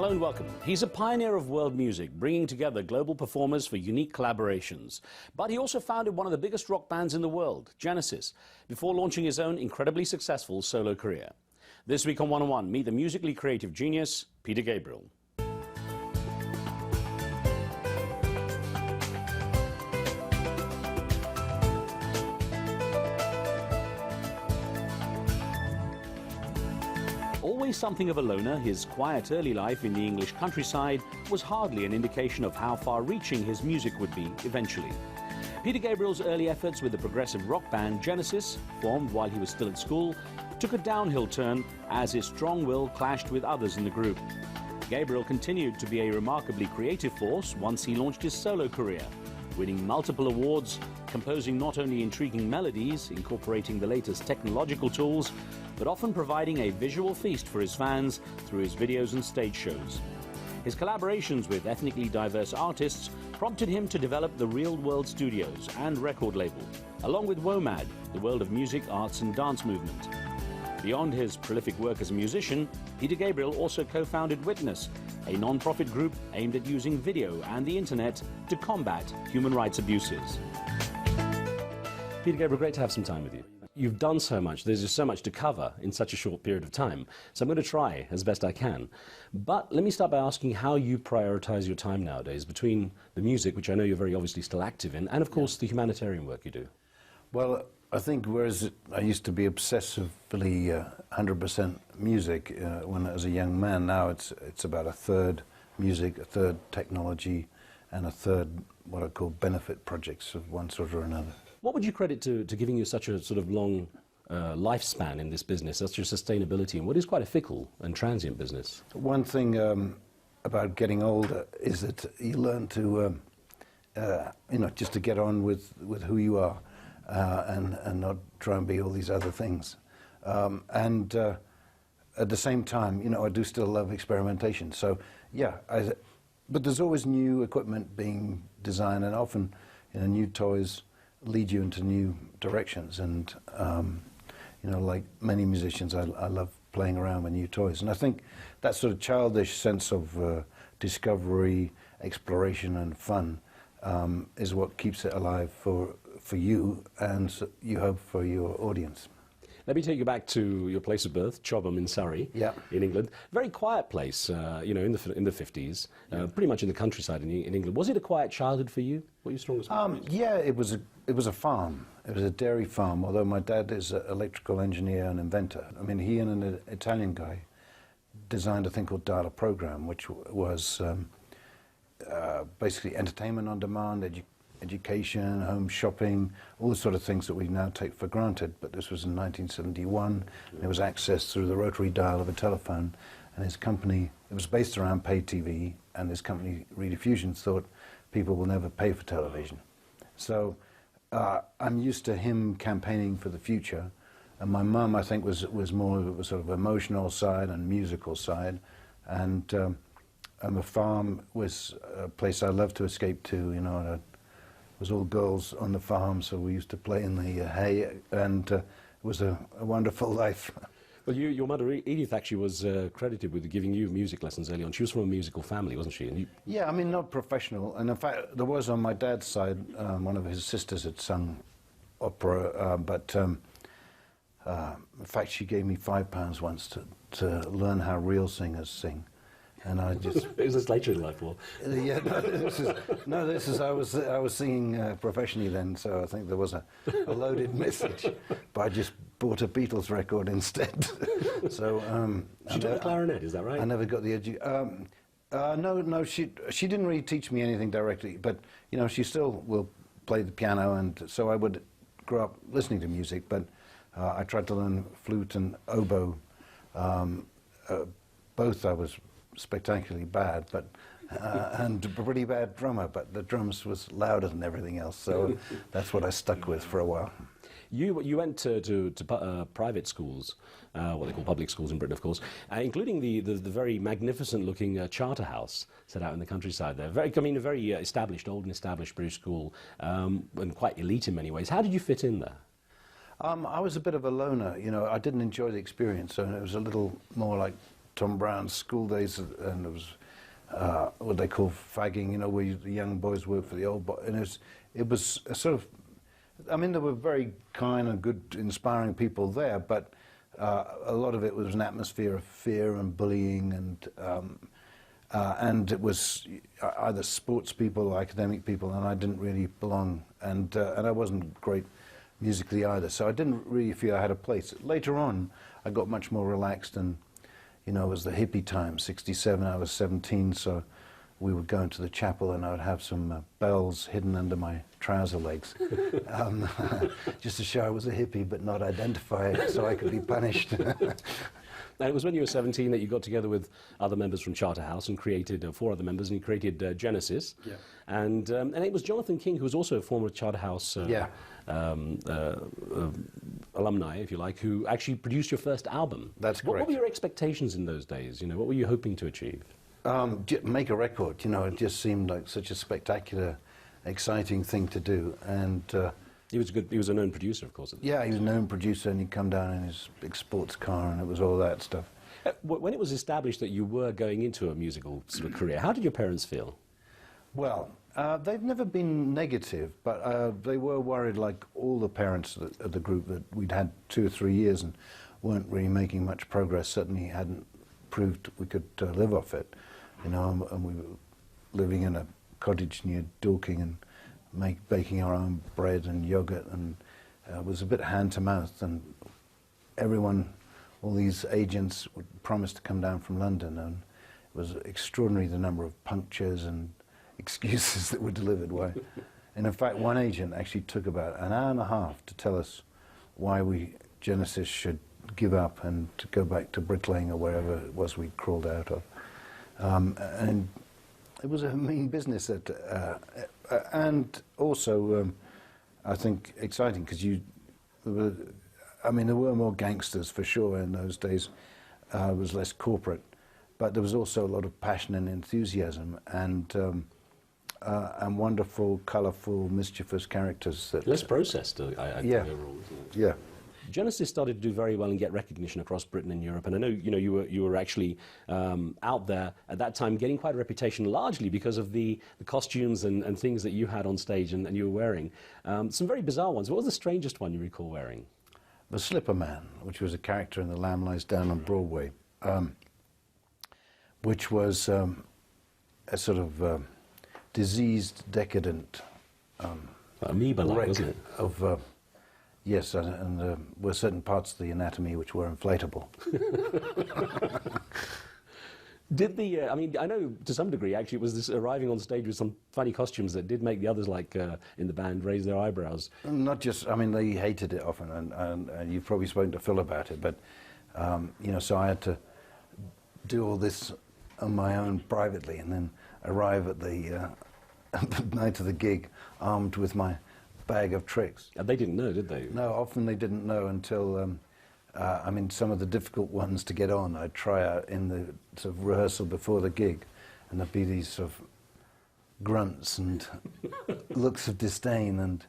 Hello and welcome. He's a pioneer of world music, bringing together global performers for unique collaborations. But he also founded one of the biggest rock bands in the world, Genesis, before launching his own incredibly successful solo career. This week on 101, meet the musically creative genius, Peter Gabriel. Always something of a loner, his quiet early life in the English countryside was hardly an indication of how far-reaching his music would be eventually. Peter Gabriel's early efforts with the progressive rock band Genesis, formed while he was still at school, took a downhill turn as his strong will clashed with others in the group. Gabriel continued to be a remarkably creative force once he launched his solo career, winning multiple awards, composing not only intriguing melodies, incorporating the latest technological tools, but often providing a visual feast for his fans through his videos and stage shows. His collaborations with ethnically diverse artists prompted him to develop the Real World Studios and record label, along with WOMAD, the world of music, arts and dance movement. Beyond his prolific work as a musician, Peter Gabriel also co-founded Witness, a non-profit group aimed at using video and the internet to combat human rights abuses. Peter Gabriel, great to have some time with you. You've done so much, there's just so much to cover in such a short period of time, so I'm going to try as best I can. But let me start by asking how you prioritize your time nowadays between the music, which I know you're very obviously still active in, and of course the humanitarian work you do. Well, I think whereas I used to be obsessively 100% music when I was a young man, now it's about a third music, a third technology, and a third what I call benefit projects of one sort or another. What would you credit to giving you such a sort of long lifespan in this business, such a sustainability, and what is quite a fickle and transient business? One thing about getting older is that you learn to, just to get on with who you are and not try and be all these other things. And at the same time, I do still love experimentation. So, yeah, but there's always new equipment being designed, and often, new toys lead you into new directions, and like many musicians, I love playing around with new toys, and I think that sort of childish sense of discovery, exploration and fun is what keeps it alive for you, and you hope for your audience. Let me take you back to your place of birth, Chobham in Surrey, in England. Very quiet place, in the 50s, pretty much in the countryside in England. Was it a quiet childhood for you? What are your strongest memories? Yeah, it was a farm. It was a dairy farm, although my dad is an electrical engineer and inventor. I mean, he and an Italian guy designed a thing called Data Program, which was basically entertainment on demand, education, home shopping, all the sort of things that we now take for granted. But this was in 1971. There was access through the rotary dial of a telephone, and his company, it was based around pay TV, and his company, Rediffusion, thought people will never pay for television. So I'm used to him campaigning for the future, and my mum, I think, was more of a sort of emotional side and musical side, and the farm was a place I loved to escape to, It was all girls on the farm, so we used to play in the hay, and it was a wonderful life. Well, your mother, Edith, actually was credited with giving you music lessons early on. She was from a musical family, wasn't she? And yeah, I mean, not professional. And in fact, there was on my dad's side, one of his sisters had sung opera, but in fact, she gave me £5 once to learn how real singers sing. And I just... It was this later in life, Paul. Yeah, I was singing professionally then, so I think there was a loaded message, but I just bought a Beatles record instead. So she took the clarinet, is that right? I never got the no, she didn't really teach me anything directly, but she still will play the piano, and so I would grow up listening to music, but I tried to learn flute and oboe. Both I was spectacularly bad, but and a pretty bad drummer, but the drums was louder than everything else, so that's what I stuck with for a while. You went to private schools, what they call public schools in Britain, of course, including the very magnificent-looking Charterhouse set out in the countryside there. A very established, old and established British school, and quite elite in many ways. How did you fit in there? I was a bit of a loner, I didn't enjoy the experience, so it was a little more like Tom Brown's School Days, and it was what they call fagging, you know, where the young boys work for the old boys. And it was a sort of, I mean, there were very kind and good, inspiring people there, but a lot of it was an atmosphere of fear and bullying, and it was either sports people or academic people, and I didn't really belong, and I wasn't great musically either, so I didn't really feel I had a place. Later on, I got much more relaxed, and you know, it was the hippie time, 67, I was 17, so we would go into the chapel and I would have some bells hidden under my trouser legs, just to show I was a hippie but not identify it so I could be punished. Now, it was when you were 17 that you got together with other members from Charterhouse and created, 4 other members, and you created Genesis. Yeah. And it was Jonathan King, who was also a former Charterhouse alumni, if you like, who actually produced your first album. That's correct. What were your expectations in those days? You know, what were you hoping to achieve? Make a record, you know, it just seemed like such a spectacular, exciting thing to do, and he was a known producer, of course. Yeah, he was a known producer, and he'd come down in his big sports car, and it was all that stuff. When it was established that you were going into a musical sort of career, how did your parents feel? Well, they've never been negative, but they were worried, like all the parents of the group, that we'd had 2 or 3 years and weren't really making much progress, certainly hadn't proved we could live off it. You know, and we were living in a cottage near Dorking and baking our own bread and yogurt, and it was a bit hand to mouth, and everyone, all these agents would promise to come down from London, and it was extraordinary the number of punctures and excuses that were delivered. Why? And in fact, one agent actually took about an hour and a half to tell us why Genesis should give up and to go back to bricklaying or wherever it was we crawled out of. And it was a mean business, and also I think exciting, because there were more gangsters for sure in those days. It was less corporate, but there was also a lot of passion and enthusiasm, and wonderful, colourful, mischievous characters. Less processed, I think, overall, isn't it? Yeah. Genesis started to do very well and get recognition across Britain and Europe, and I know you were actually out there at that time getting quite a reputation, largely because of the costumes and things that you had on stage and you were wearing. Some very bizarre ones. What was the strangest one you recall wearing? The Slipper Man, which was a character in The Lamb Lies Down on Broadway, which was a sort of diseased, decadent amoeba-like, wasn't it? Of yes, and there were certain parts of the anatomy which were inflatable. I know to some degree, actually, it was this arriving on stage with some funny costumes that did make the others, like in the band, raise their eyebrows. Not just, they hated it often, and you've probably spoken to Phil about it, but, so I had to do all this on my own privately, and then arrive at the night of the gig armed with my bag of tricks. And they didn't know, did they? No, often they didn't know until, some of the difficult ones to get on, I'd try out in the sort of rehearsal before the gig, and there'd be these sort of grunts and looks of disdain, and,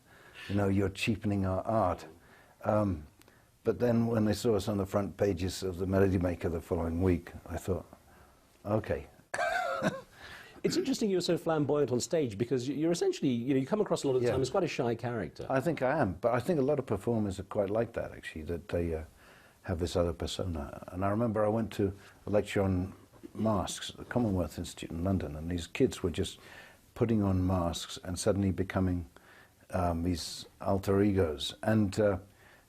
you're cheapening our art. But then when they saw us on the front pages of the Melody Maker the following week, I thought, okay. It's interesting you're so flamboyant on stage, because you're essentially, you come across a lot of the time as quite a shy character. I think I am, but I think a lot of performers are quite like that, actually, that they have this other persona. And I remember I went to a lecture on masks at the Commonwealth Institute in London, and these kids were just putting on masks and suddenly becoming these alter egos. And,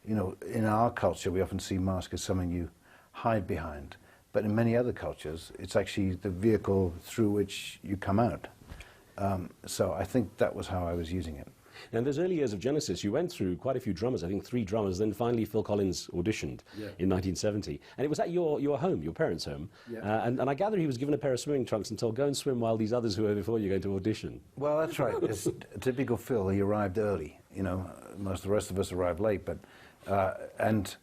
in our culture, we often see masks as something you hide behind. But in many other cultures, it's actually the vehicle through which you come out. So I think that was how I was using it. Now, in those early years of Genesis, you went through quite a few drummers, I think 3 drummers, then finally Phil Collins auditioned in 1970. And it was at your home, your parents' home. Yeah. And I gather he was given a pair of swimming trunks and told, go and swim while these others who were before you are going to audition. Well, that's right. It's typical Phil. He arrived early. Most of the rest of us arrived late. But and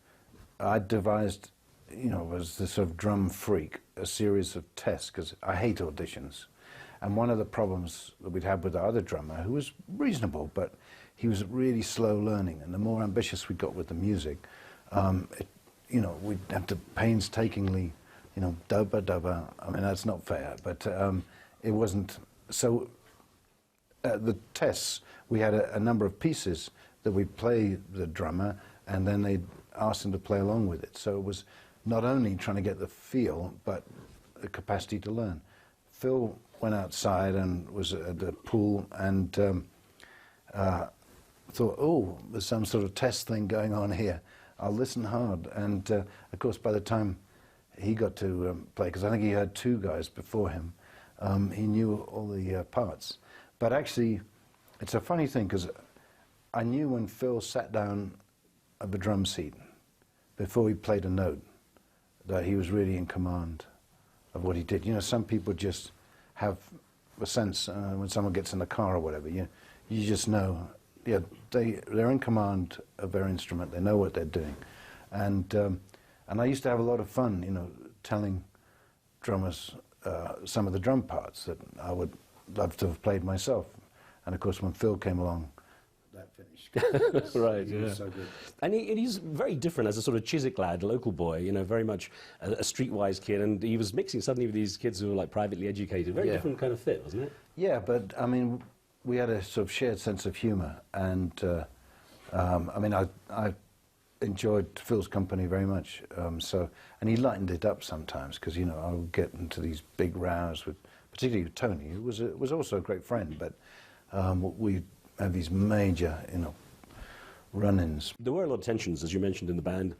I devised, as this sort of drum freak, a series of tests, because I hate auditions. And one of the problems that we'd had with the other drummer, who was reasonable, but he was really slow learning, and the more ambitious we got with the music, we'd have to painstakingly you know, dubba dubba. I mean, that's not fair, but it wasn't. So at the tests, we had a number of pieces that we play the drummer, and then they asked him to play along with it. So it was not only trying to get the feel, but the capacity to learn. Phil went outside and was at the pool and thought, oh, there's some sort of test thing going on here. I'll listen hard. And of course, by the time he got to play, because I think he had two guys before him, he knew all the parts. But actually, it's a funny thing, because I knew when Phil sat down at the drum seat, before he played a note, that he was really in command of what he did. You know, some people just have a sense when someone gets in the car or whatever, you just know, yeah, they're in command of their instrument, they know what they're doing. And I used to have a lot of fun, you know, telling drummers some of the drum parts that I would love to have played myself. And of course, when Phil came along, that finished. Right, He yeah. was so good. And he's very different as a sort of Chiswick lad, local boy, you know, very much a streetwise kid, and he was mixing suddenly with these kids who were like privately educated. Very different kind of fit, wasn't it? Yeah, but I mean, we had a sort of shared sense of humour, and I mean, I enjoyed Phil's company very much. And he lightened it up sometimes, because you know I would get into these big rows with, particularly with Tony, who was also a great friend, but we have these major, you know, run-ins. There were a lot of tensions, as you mentioned, in the band.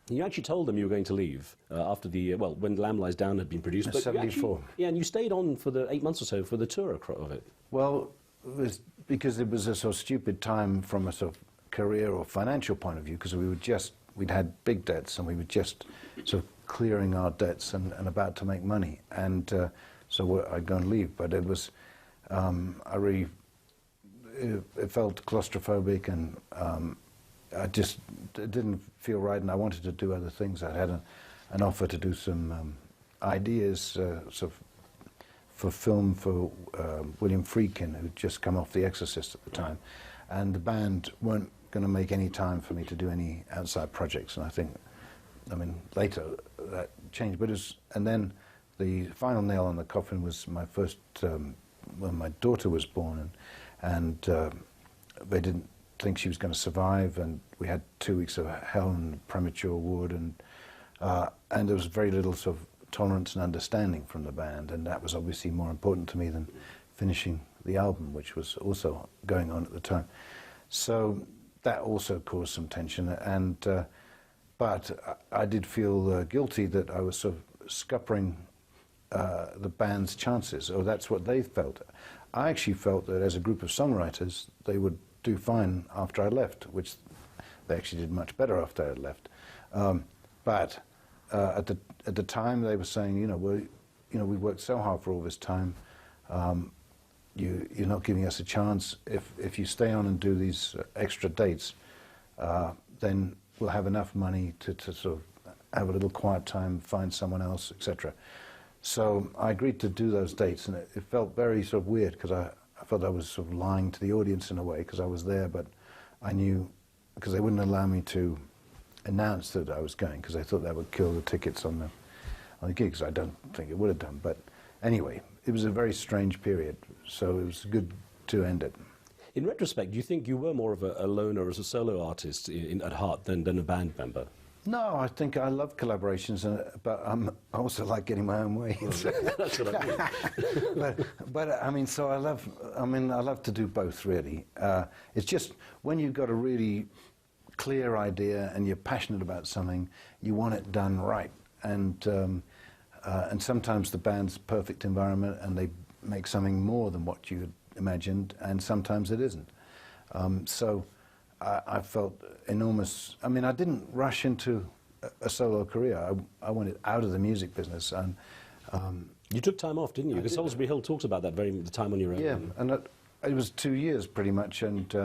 You actually told them you were going to leave after the, well, when Lamb Lies Down had been produced. But 74. Yeah, and you stayed on for the 8 months or so for the tour of it. Well, it was because it was a sort of stupid time from a sort of career or financial point of view, because we'd had big debts, and we were just sort of clearing our debts and about to make money. And so I'd go and leave. But it was, it felt claustrophobic, and it didn't feel right, and I wanted to do other things. I had an offer to do some ideas sort of for film for William Friedkin, who'd just come off The Exorcist at the time, and the band weren't going to make any time for me to do any outside projects. And I mean, later that changed, but and then the final nail on the coffin was my first, when my daughter was born, and they didn't think she was going to survive, and we had 2 weeks of hell and premature wood, and there was very little sort of tolerance and understanding from the band, and that was obviously more important to me than finishing the album, which was also going on at the time. So that also caused some tension, and but I did feel guilty that I was sort of scuppering the band's chances, or that's what they felt. I actually felt that as a group of songwriters, they would do fine after I left, which they actually did much better after I had left. But at the time, they were saying, we worked so hard for all this time. You're not giving us a chance. If you stay on and do these extra dates, then we'll have enough money to sort of have a little quiet time, find someone else, etc. So I agreed to do those dates, and it felt very sort of weird, because I felt I was sort of lying to the audience in a way, because I was there, but I knew, because they wouldn't allow me to announce that I was going, because they thought that would kill the tickets on the gigs. I don't think it would have done, but anyway, it was a very strange period, so it was good to end it. In retrospect, do you think you were more of a loner as a solo artist at heart than a band member? No, I think I love collaborations, but I also like getting my own way. That's what I mean. but I mean, so I love to do both, really. It's just when you've got a really clear idea and you're passionate about something, you want it done right. And sometimes the band's perfect environment, and they make something more than what you had imagined, and sometimes it isn't. So I felt enormous. I mean, I didn't rush into a solo career. I wanted out of the music business, and you took time off, didn't you? Because Salisbury Hill talks about that the time on your own. Yeah, and it was 2 years pretty much, and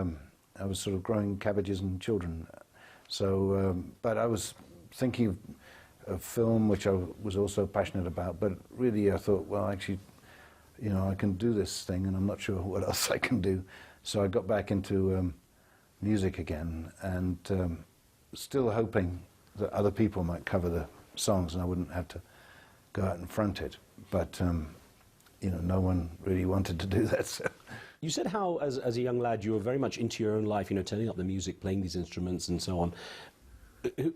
I was sort of growing cabbages and children. So, but I was thinking of film, which I was also passionate about. But really, I thought, well, actually, I can do this thing, and I'm not sure what else I can do. So I got back into music again, and still hoping that other people might cover the songs and I wouldn't have to go out and front it. But you know, no one really wanted to do that. So. You said how, as a young lad, you were very much into your own life, you know, turning up the music, playing these instruments and so on.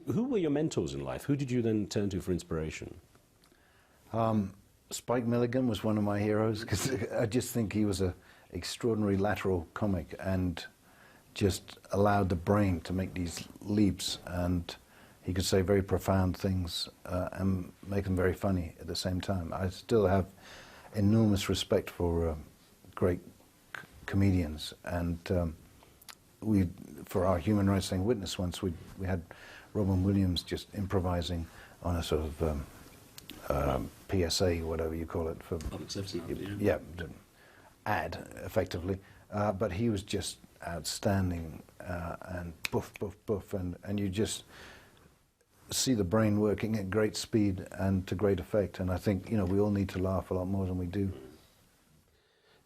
Who were your mentors in life? Who did you then turn to for inspiration? Spike Milligan was one of my heroes, because I just think he was an extraordinary lateral comic and just allowed the brain to make these leaps, and he could say very profound things and make them very funny at the same time. I still have enormous respect for great comedians, and for our Human Rights Thing Witness once, we had Robin Williams just improvising on a sort of PSA, whatever you call it, for Public Safety. yeah, ad effectively, but he was just outstanding, and boof, boof, boof, and you just see the brain working at great speed and to great effect. And I think, you know, we all need to laugh a lot more than we do.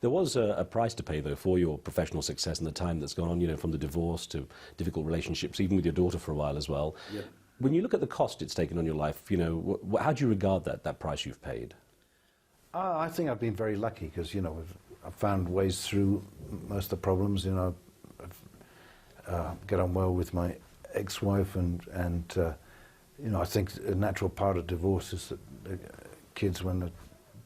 There was a price to pay, though, for your professional success and the time that's gone on, you know, from the divorce to difficult relationships, even with your daughter for a while as well. Yeah. When you look at the cost it's taken on your life, you know, how do you regard that price you've paid? I think I've been very lucky, because, you know, I've found ways through most of the problems. You know, I've get on well with my ex-wife, and you know, I think a natural part of divorce is that the kids, when they're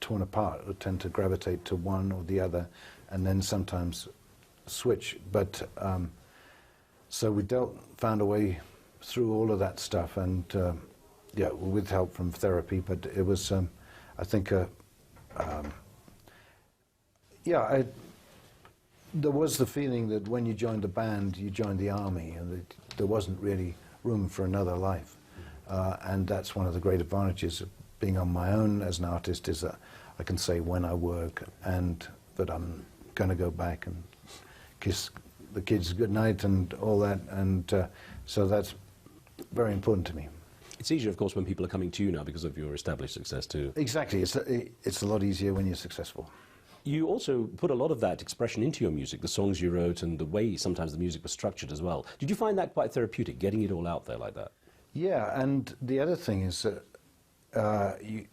torn apart, tend to gravitate to one or the other, and then sometimes switch. But so we found a way through all of that stuff, and yeah, with help from therapy. But it was, I think, yeah, there was the feeling that when you joined the band, you joined the army, and that there wasn't really room for another life. And that's one of the great advantages of being on my own as an artist, is that I can say when I work and that I'm going to go back and kiss the kids goodnight and all that. And so that's very important to me. It's easier, of course, when people are coming to you now because of your established success too. Exactly. It's a lot easier when you're successful. You also put a lot of that expression into your music, the songs you wrote and the way sometimes the music was structured as well. Did you find that quite therapeutic, getting it all out there like that? Yeah, and the other thing is,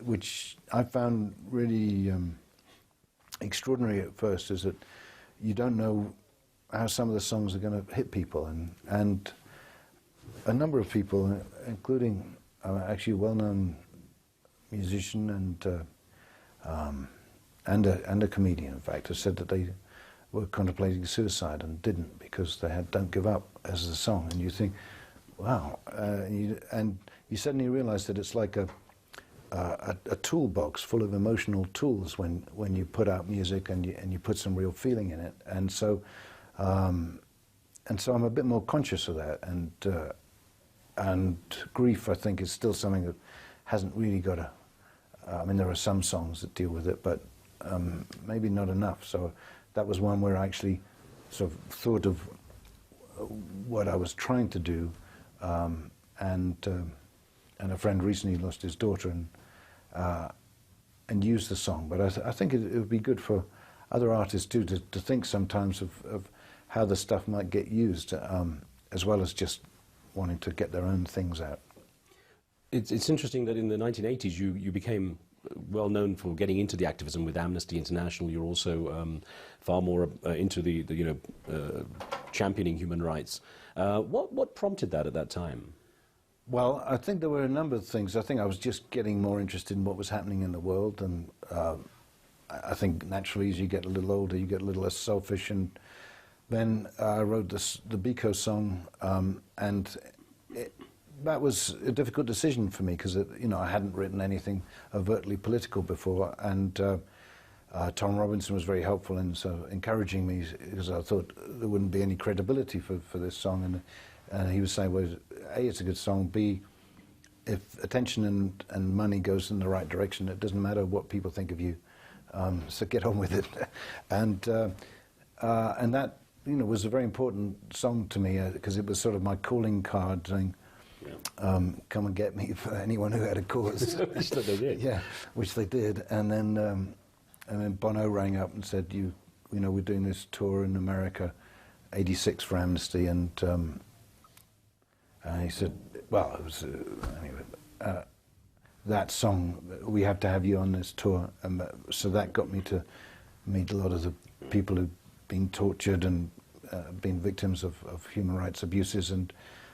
which I found really extraordinary at first, is that you don't know how some of the songs are going to hit people, and a number of people, including actually a well-known musician and a comedian, in fact, have said that they were contemplating suicide and didn't, because they had "Don't Give Up" as the song, and you think, wow, and you suddenly realize that it's like a toolbox full of emotional tools when you put out music and you put some real feeling in it, and so I'm a bit more conscious of that, and grief, I think, is still something that hasn't really got a. I mean, there are some songs that deal with it, but maybe not enough. So that was one where I actually sort of thought of what I was trying to do. And a friend recently lost his daughter and used the song. But I think it would be good for other artists too to think sometimes of how the stuff might get used, as well as just wanting to get their own things out. It's interesting that in the 1980s you became well known for getting into the activism with Amnesty International. You're also far more into the championing human rights. What prompted that at that time? Well, I think there were a number of things. I think I was just getting more interested in what was happening in the world, and I think naturally as you get a little older, you get a little less selfish. And then I wrote the Biko song, and that was a difficult decision for me, because you know, I hadn't written anything overtly political before, and Tom Robinson was very helpful in encouraging me, because I thought there wouldn't be any credibility for this song, and he was saying, well, A, it's a good song, B, if attention and money goes in the right direction, it doesn't matter what people think of you, so get on with it. And that, you know, was a very important song to me, because it was sort of my calling card, saying, come and get me, for anyone who had a cause. Which they did. Yeah, which they did. And then Bono rang up and said, you know, we're doing this tour in America, '86 for Amnesty, and he said, well, it was anyway. that song, "We Have to Have You on This Tour," and so that got me to meet a lot of the people who've been tortured and been victims of human rights abuses, and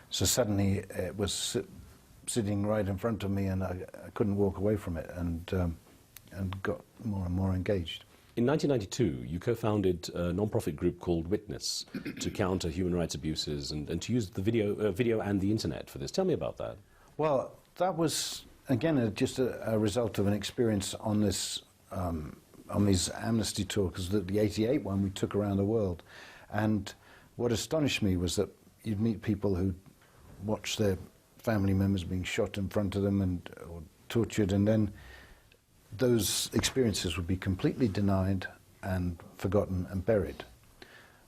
so suddenly it was sitting right in front of me, and I couldn't walk away from it, and got more and more engaged. In 1992, you co-founded a non-profit group called Witness to counter human rights abuses and to use the video and the internet for this. Tell me about that. Well, that was, again, just a result of an experience on this, on these amnesty tours, because the 88 one we took around the world. And what astonished me was that you'd meet people who watched their family members being shot in front of them or tortured, and then those experiences would be completely denied and forgotten and buried.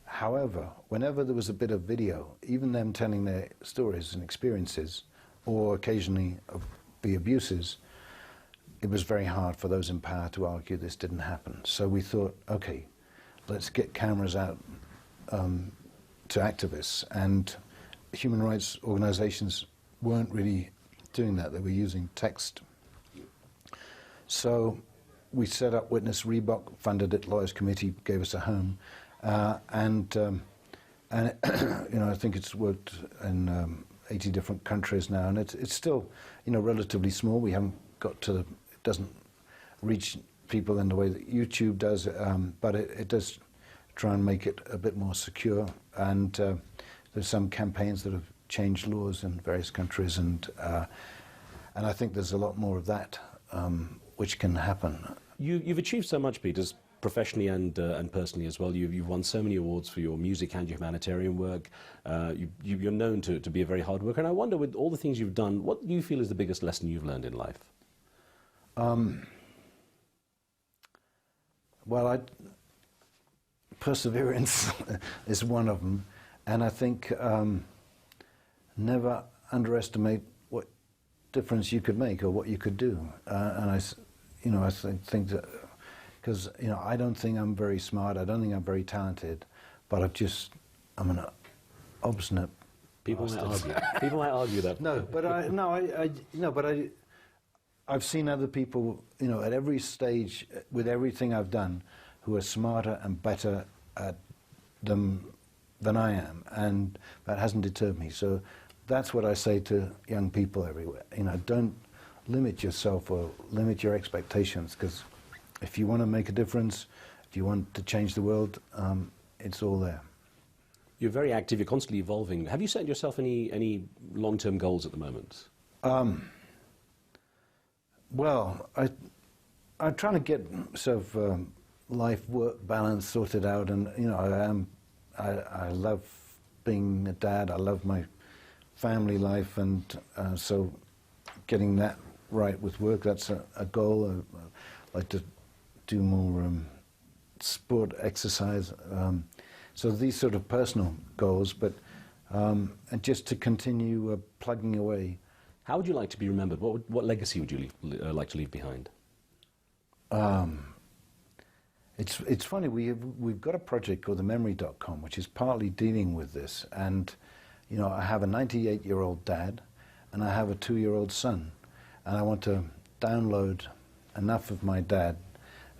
However, whenever there was a bit of video, even them telling their stories and experiences, or occasionally of the abuses, it was very hard for those in power to argue this didn't happen. So we thought, okay, let's get cameras out to activists, and human rights organizations weren't really doing that. They were using text. So we set up Witness. Reebok funded it, Lawyers Committee gave us a home, and you know, I think it's worked in 80 different countries now, and it's still, you know, relatively small. We haven't got to it doesn't reach people in the way that YouTube does, but it does try and make it a bit more secure, and there's some campaigns that have changed laws in various countries, and I think there's a lot more of that which can happen. You've achieved so much, Peter, professionally and personally as well. You've won so many awards for your music and your humanitarian work. You're known to be a very hard worker, and I wonder, with all the things you've done, what do you feel is the biggest lesson you've learned in life? Well, perseverance is one of them, and I think never underestimate what difference you could make or what you could do. And I think that, because I don't think I'm very smart, I don't think I'm very talented, but I'm an obstinate. People might argue. People might argue that. I've seen other people, at every stage with everything I've done, who are smarter and better at them than I am, and that hasn't deterred me. So that's what I say to young people everywhere. Don't limit yourself or limit your expectations, because if you want to make a difference, if you want to change the world, it's all there. You're very active, you're constantly evolving. Have you set yourself any long-term goals at the moment? Well, I'm trying to get sort of life-work balance sorted out, and I love being a dad. I love my family life, and so getting that right with work, that's a goal. I like to do more sport, exercise. So these sort of personal goals, but and just to continue plugging away. How would you like to be remembered? What legacy would you like to leave behind? It's funny, we've got a project called thememory.com, which is partly dealing with this. And I have a 98-year-old dad, and I have a 2-year-old son, and I want to download enough of my dad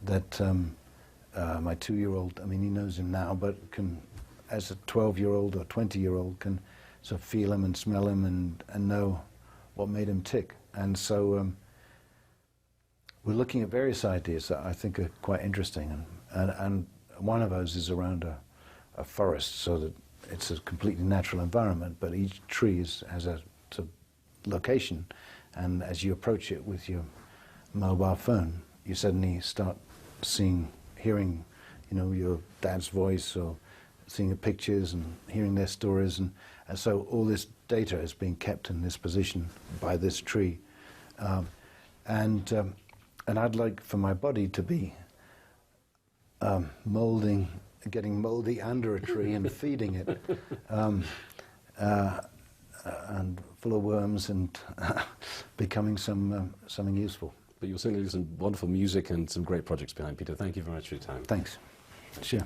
that my 2-year-old, he knows him now, but can, as a 12-year-old or 20-year-old, can sort of feel him and smell him and know what made him tick. And so we're looking at various ideas that I think are quite interesting, and one of those is around a forest, so that it's a completely natural environment, but each tree has a sort of location, and as you approach it with your mobile phone, you suddenly start hearing your dad's voice, or seeing the pictures and hearing their stories, and so all this data is being kept in this position by this tree, and I'd like for my body to be getting moldy under a tree and feeding it, and full of worms, and becoming something useful. But you'll certainly do some wonderful music and some great projects behind, Peter. Thank you very much for your time. Thanks. Sure.